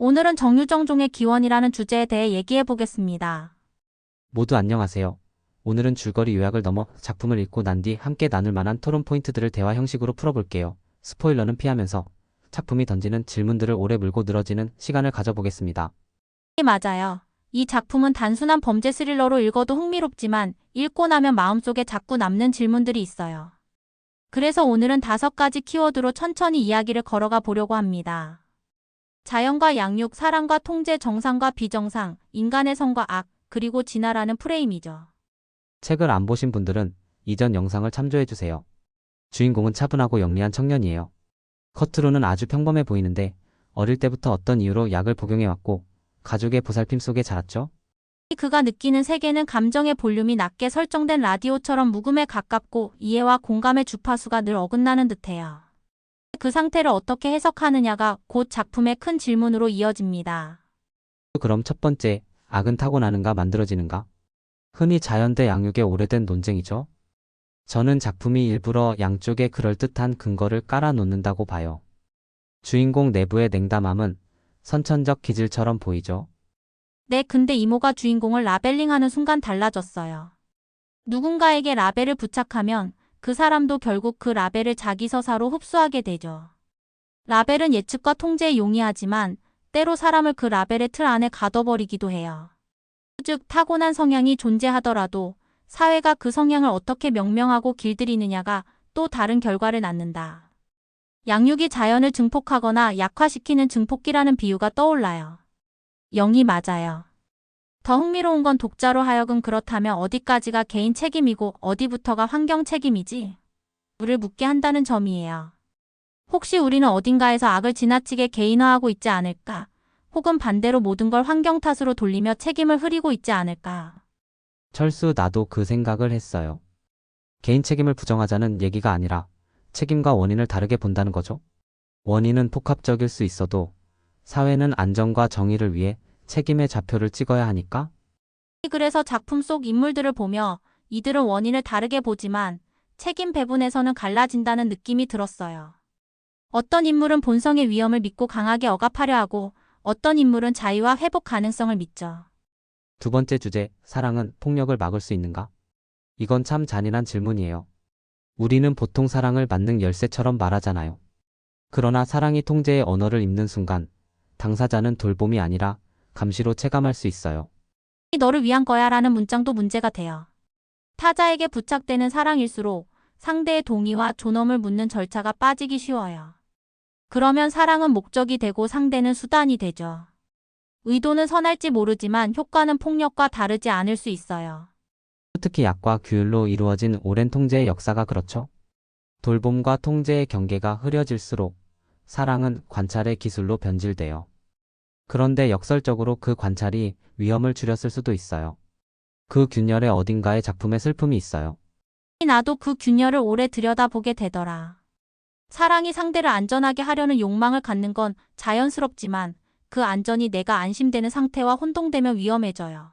오늘은 정유정종의 기원이라는 주제에 대해 얘기해 보겠습니다. 모두 안녕하세요. 오늘은 줄거리 요약을 넘어 작품을 읽고 난 뒤 함께 나눌 만한 토론 포인트들을 대화 형식으로 풀어볼게요. 스포일러는 피하면서 작품이 던지는 질문들을 오래 물고 늘어지는 시간을 가져보겠습니다. 맞아요. 이 작품은 단순한 범죄 스릴러로 읽어도 흥미롭지만 읽고 나면 마음속에 자꾸 남는 질문들이 있어요. 그래서 오늘은 5가지 키워드로 천천히 이야기를 걸어가 보려고 합니다. 자연과 양육, 사랑과 통제, 정상과 비정상, 인간의 선과 악, 그리고 진화라는 프레임이죠. 책을 안 보신 분들은 이전 영상을 참조해주세요. 주인공은 차분하고 영리한 청년이에요. 겉으로는 아주 평범해 보이는데 어릴 때부터 어떤 이유로 약을 복용해왔고 가족의 보살핌 속에 자랐죠? 그가 느끼는 세계는 감정의 볼륨이 낮게 설정된 라디오처럼 묵음에 가깝고 이해와 공감의 주파수가 늘 어긋나는 듯해요. 그 상태를 어떻게 해석하느냐가 곧 작품의 큰 질문으로 이어집니다. 그럼 첫 번째, 악은 타고나는가 만들어지는가? 흔히 자연 대 양육의 오래된 논쟁이죠. 저는 작품이 일부러 양쪽에 그럴듯한 근거를 깔아놓는다고 봐요. 주인공 내부의 냉담함은 선천적 기질처럼 보이죠. 네, 근데 이모가 주인공을 라벨링하는 순간 달라졌어요. 누군가에게 라벨을 부착하면 그 사람도 결국 그 라벨을 자기 서사로 흡수하게 되죠. 라벨은 예측과 통제에 용이하지만 때로 사람을 그 라벨의 틀 안에 가둬버리기도 해요. 즉, 타고난 성향이 존재하더라도 사회가 그 성향을 어떻게 명명하고 길들이느냐가 또 다른 결과를 낳는다. 양육이 자연을 증폭하거나 약화시키는 증폭기라는 비유가 떠올라요. 영이 맞아요. 더 흥미로운 건 독자로 하여금 그렇다면 어디까지가 개인 책임이고 어디부터가 환경 책임이지? 를 묻게 한다는 점이에요. 혹시 우리는 어딘가에서 악을 지나치게 개인화하고 있지 않을까? 혹은 반대로 모든 걸 환경 탓으로 돌리며 책임을 흐리고 있지 않을까? 철수 나도 그 생각을 했어요. 개인 책임을 부정하자는 얘기가 아니라 책임과 원인을 다르게 본다는 거죠. 원인은 복합적일 수 있어도 사회는 안정과 정의를 위해 책임의 좌표를 찍어야 하니까? 그래서 작품 속 인물들을 보며 이들은 원인을 다르게 보지만 책임 배분에서는 갈라진다는 느낌이 들었어요. 어떤 인물은 본성의 위험을 믿고 강하게 억압하려 하고 어떤 인물은 자유와 회복 가능성을 믿죠. 두 번째 주제, 사랑은 폭력을 막을 수 있는가? 이건 참 잔인한 질문이에요. 우리는 보통 사랑을 만능 열쇠처럼 말하잖아요. 그러나 사랑이 통제의 언어를 읽는 순간 당사자는 돌봄이 아니라 감시로 체감할 수 있어요. 너를 위한 거야 라는 문장도 문제가 돼요. 타자에게 부착되는 사랑일수록 상대의 동의와 존엄을 묻는 절차가 빠지기 쉬워요. 그러면 사랑은 목적이 되고 상대는 수단이 되죠. 의도는 선할지 모르지만 효과는 폭력과 다르지 않을 수 있어요. 특히 약과 규율로 이루어진 오랜 통제의 역사가 그렇죠. 돌봄과 통제의 경계가 흐려질수록 사랑은 관찰의 기술로 변질돼요. 그런데 역설적으로 그 관찰이 위험을 줄였을 수도 있어요. 그 균열의 어딘가에 작품의 슬픔이 있어요. 나도 그 균열을 오래 들여다보게 되더라. 사랑이 상대를 안전하게 하려는 욕망을 갖는 건 자연스럽지만 그 안전이 내가 안심되는 상태와 혼동되면 위험해져요.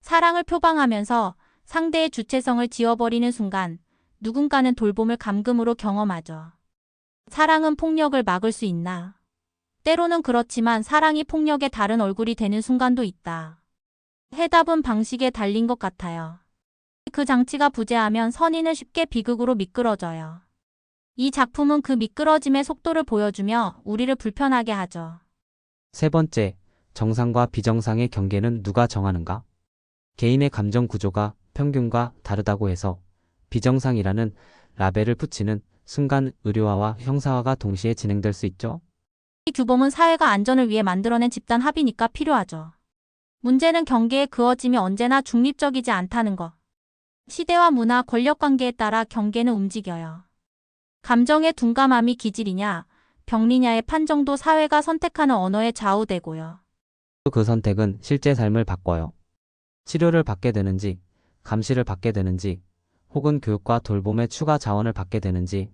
사랑을 표방하면서 상대의 주체성을 지워버리는 순간 누군가는 돌봄을 감금으로 경험하죠. 사랑은 폭력을 막을 수 있나? 때로는 그렇지만 사랑이 폭력의 다른 얼굴이 되는 순간도 있다. 해답은 방식에 달린 것 같아요. 그 장치가 부재하면 선인은 쉽게 비극으로 미끄러져요. 이 작품은 그 미끄러짐의 속도를 보여주며 우리를 불편하게 하죠. 세 번째, 정상과 비정상의 경계는 누가 정하는가? 개인의 감정 구조가 평균과 다르다고 해서 비정상이라는 라벨을 붙이는 순간 의료화와 형사화가 동시에 진행될 수 있죠. 이 규범은 사회가 안전을 위해 만들어낸 집단 합의니까 필요하죠. 문제는 경계의 그어짐이 언제나 중립적이지 않다는 것. 시대와 문화, 권력관계에 따라 경계는 움직여요. 감정의 둔감함이 기질이냐, 병리냐의 판정도 사회가 선택하는 언어에 좌우되고요. 그 선택은 실제 삶을 바꿔요. 치료를 받게 되는지, 감시를 받게 되는지, 혹은 교육과 돌봄의 추가 자원을 받게 되는지,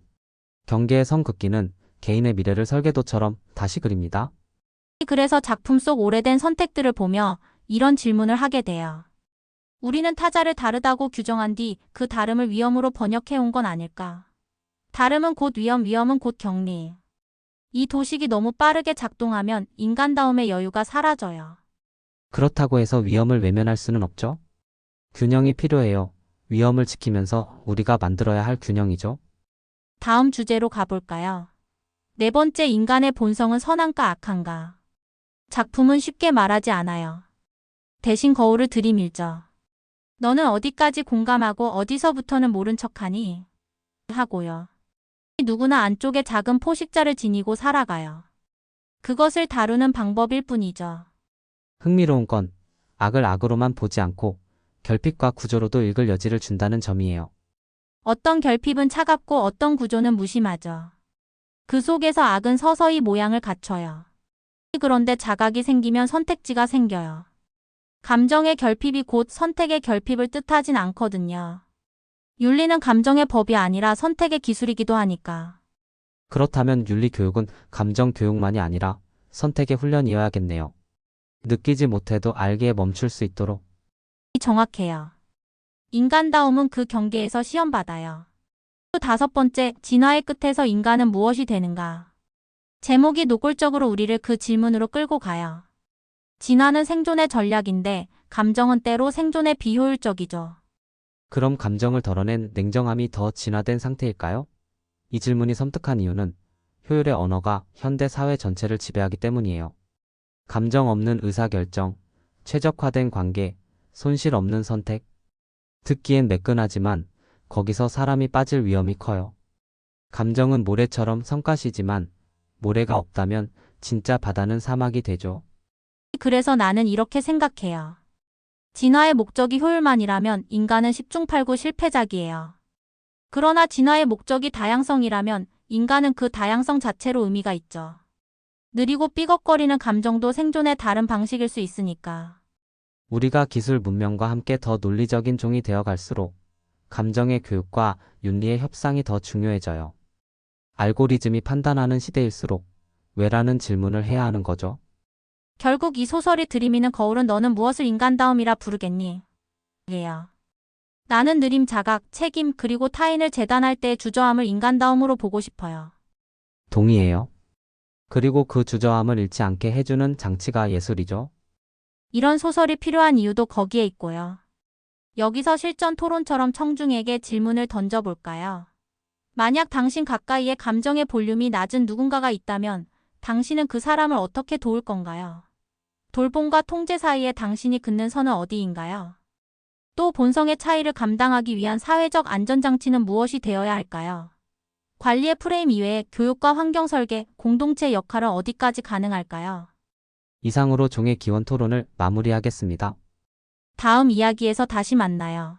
경계의 선 긋기는 개인의 미래를 설계도처럼 다시 그립니다. 그래서 작품 속 오래된 선택들을 보며 이런 질문을 하게 돼요. 우리는 타자를 다르다고 규정한 뒤 그 다름을 위험으로 번역해온 건 아닐까? 다름은 곧 위험, 위험은 곧 격리. 이 도식이 너무 빠르게 작동하면 인간다움의 여유가 사라져요. 그렇다고 해서 위험을 외면할 수는 없죠? 균형이 필요해요. 위험을 지키면서 우리가 만들어야 할 균형이죠. 다음 주제로 가볼까요? 네 번째, 인간의 본성은 선한가 악한가? 작품은 쉽게 말하지 않아요. 대신 거울을 들이밀죠. 너는 어디까지 공감하고 어디서부터는 모른 척하니? 하고요. 누구나 안쪽에 작은 포식자를 지니고 살아가요. 그것을 다루는 방법일 뿐이죠. 흥미로운 건 악을 악으로만 보지 않고 결핍과 구조로도 읽을 여지를 준다는 점이에요. 어떤 결핍은 차갑고 어떤 구조는 무심하죠. 그 속에서 악은 서서히 모양을 갖춰요. 그런데 자각이 생기면 선택지가 생겨요. 감정의 결핍이 곧 선택의 결핍을 뜻하진 않거든요. 윤리는 감정의 법이 아니라 선택의 기술이기도 하니까. 그렇다면 윤리 교육은 감정 교육만이 아니라 선택의 훈련이어야겠네요. 느끼지 못해도 알기에 멈출 수 있도록. 정확해요. 인간다움은 그 경계에서 시험받아요. 또 다섯 번째, 진화의 끝에서 인간은 무엇이 되는가? 제목이 노골적으로 우리를 그 질문으로 끌고 가요. 진화는 생존의 전략인데 감정은 때로 생존에 비효율적이죠. 그럼 감정을 덜어낸 냉정함이 더 진화된 상태일까요? 이 질문이 섬뜩한 이유는 효율의 언어가 현대 사회 전체를 지배하기 때문이에요. 감정 없는 의사결정, 최적화된 관계, 손실 없는 선택. 듣기엔 매끈하지만 거기서 사람이 빠질 위험이 커요. 감정은 모래처럼 성가시지만 모래가 없다면 진짜 바다는 사막이 되죠. 그래서 나는 이렇게 생각해요. 진화의 목적이 효율만이라면 인간은 10중 8구 실패작이에요. 그러나 진화의 목적이 다양성이라면 인간은 그 다양성 자체로 의미가 있죠. 느리고 삐걱거리는 감정도 생존의 다른 방식일 수 있으니까. 우리가 기술 문명과 함께 더 논리적인 종이 되어 갈수록 감정의 교육과 윤리의 협상이 더 중요해져요. 알고리즘이 판단하는 시대일수록 왜라는 질문을 해야 하는 거죠. 결국 이 소설이 들이미는 거울은 너는 무엇을 인간다움이라 부르겠니? 예요. 나는 느림, 자각, 책임 그리고 타인을 재단할 때의 주저함을 인간다움으로 보고 싶어요. 동의해요. 그리고 그 주저함을 잃지 않게 해주는 장치가 예술이죠. 이런 소설이 필요한 이유도 거기에 있고요. 여기서 실전 토론처럼 청중에게 질문을 던져볼까요? 만약 당신 가까이에 감정의 볼륨이 낮은 누군가가 있다면 당신은 그 사람을 어떻게 도울 건가요? 돌봄과 통제 사이에 당신이 긋는 선은 어디인가요? 또 본성의 차이를 감당하기 위한 사회적 안전장치는 무엇이 되어야 할까요? 관리의 프레임 이외에 교육과 환경 설계, 공동체 역할은 어디까지 가능할까요? 이상으로 종의 기원 토론을 마무리하겠습니다. 다음 이야기에서 다시 만나요.